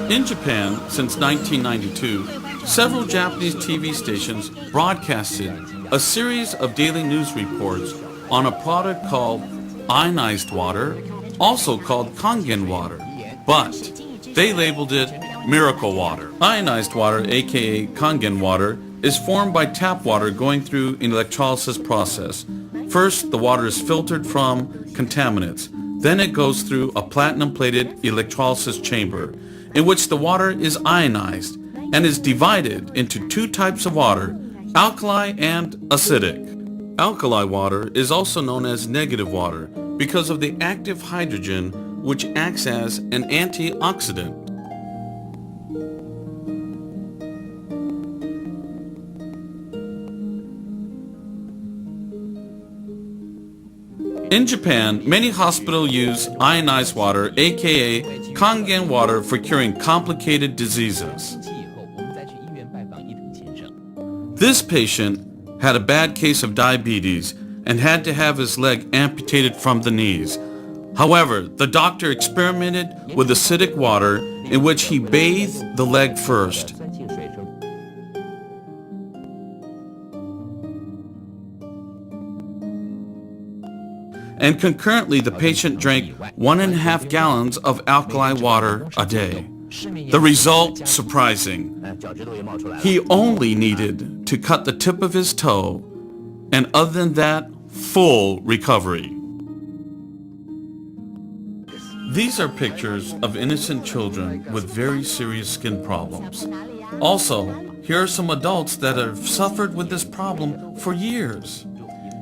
In Japan, since 1992, several Japanese TV stations broadcasted a series of daily news reports on a product called ionized water, also called Kangen water, but they labeled it miracle water. Ionized water, aka Kangen water, is formed by tap water going through an electrolysis process. First, the water is filtered from contaminants. Then it goes through a platinum-plated electrolysis chamber, in which the water is ionized and is divided into two types of water, alkali and acidic. Alkali water is also known as negative water because of the active hydrogen, which acts as an antioxidant. In Japan, many hospitals use ionized water, aka Kangen water, for curing complicated diseases. This patient had a bad case of diabetes and had to have his leg amputated from the knees. However, the doctor experimented with acidic water in which he bathed the leg first. And concurrently, the patient drank 1.5 gallons of alkali water a day. The result, surprising. He only needed to cut the tip of his toe, and other than that, full recovery. These are pictures of innocent children with very serious skin problems. Also, here are some adults that have suffered with this problem for years.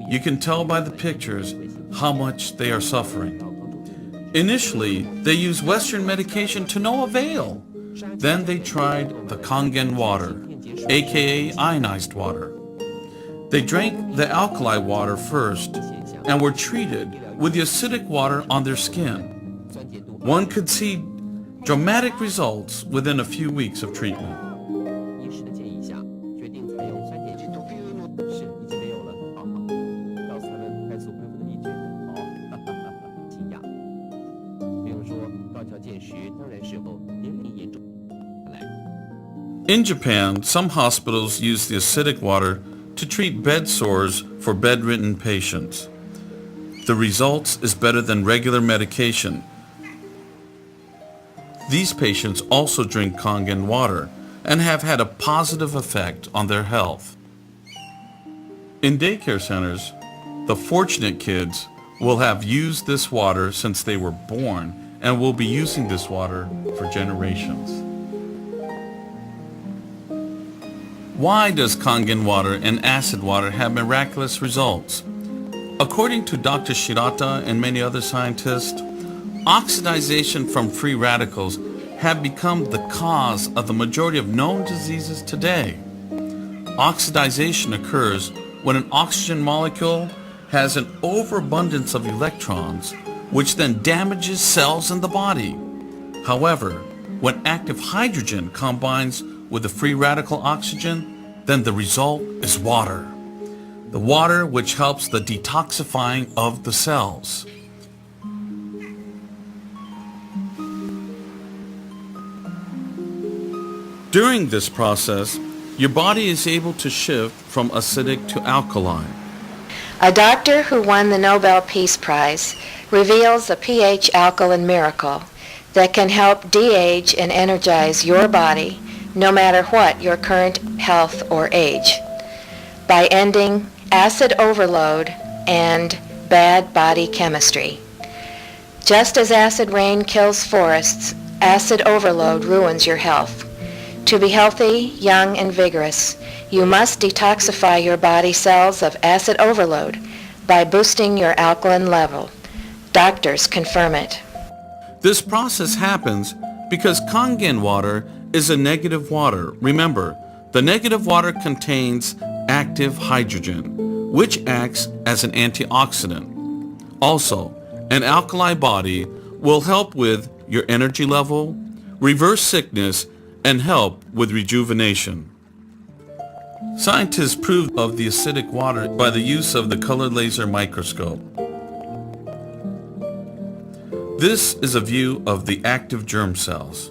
You can tell by the pictures how much they are suffering. Initially, they used Western medication to no avail. Then they tried the Kangen water, aka ionized water. They drank the alkali water first and were treated with the acidic water on their skin. One could see dramatic results within a few weeks of treatment. In Japan, some hospitals use the acidic water to treat bed sores for bedridden patients. The results is better than regular medication. These patients also drink Kangen water and have had a positive effect on their health. In daycare centers, the fortunate kids will have used this water since they were born and will be using this water for generations. Why does Kangen water and acid water have miraculous results? According to Dr. Shirata and many other scientists, oxidization from free radicals have become the cause of the majority of known diseases today. Oxidization occurs when an oxygen molecule has an overabundance of electrons, which then damages cells in the body. However, when active hydrogen combines with the free radical oxygen, then the result is water. The water which helps the detoxifying of the cells. During this process, your body is able to shift from acidic to alkaline. A doctor who won the Nobel Peace Prize reveals a pH alkaline miracle that can help de-age and energize your body no matter what your current health or age, by ending acid overload and bad body chemistry. Just as acid rain kills forests, acid overload ruins your health. To be healthy, young, and vigorous, you must detoxify your body cells of acid overload by boosting your alkaline level. Doctors confirm it. This process happens because Kangen water is a negative water. Remember, the negative water contains active hydrogen, which acts as an antioxidant. Also, an alkali body will help with your energy level, reverse sickness, and help with rejuvenation. Scientists proved of the acidic water by the use of the colored laser microscope. This is a view of the active germ cells.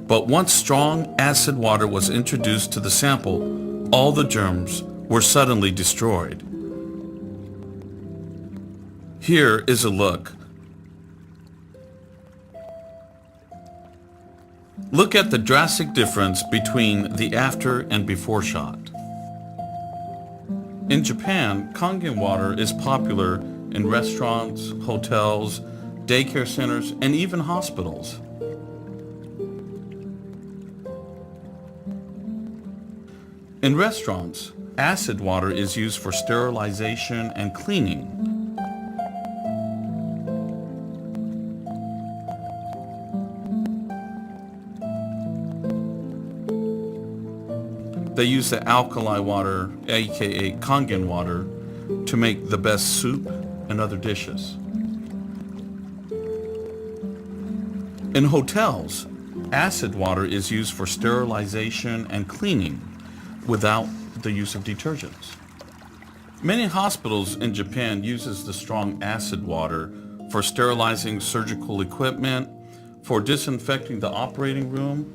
But once strong acid water was introduced to the sample, all the germs were suddenly destroyed. Here is a look. Look at the drastic difference between the after and before shot. In Japan, Kangen water is popular in restaurants, hotels, daycare centers, and even hospitals. In restaurants, acid water is used for sterilization and cleaning. They use the alkali water, aka Kangen water, to make the best soup and other dishes. In hotels, acid water is used for sterilization and cleaning without the use of detergents. Many hospitals in Japan uses the strong acid water for sterilizing surgical equipment, for disinfecting the operating room,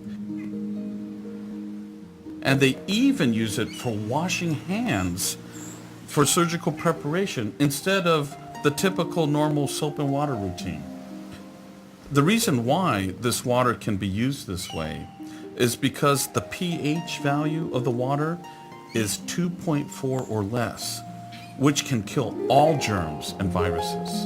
and they even use it for washing hands for surgical preparation instead of the typical normal soap and water routine. The reason why this water can be used this way is because the pH value of the water is 2.4 or less, which can kill all germs and viruses.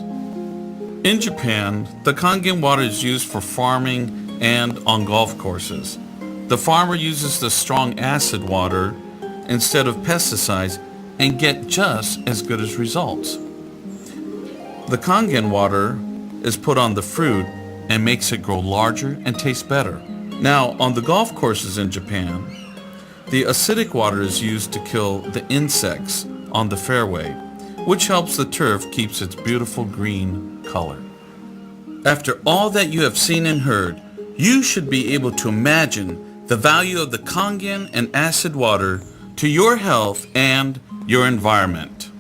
In Japan, the Kangen water is used for farming and on golf courses. The farmer uses the strong acid water instead of pesticides and get just as good as results. The Kangen water is put on the fruit and makes it grow larger and taste better. Now, on the golf courses in Japan, the acidic water is used to kill the insects on the fairway, which helps the turf keeps its beautiful green color. After all that you have seen and heard, you should be able to imagine the value of the Kangen and acid water to your health and your environment.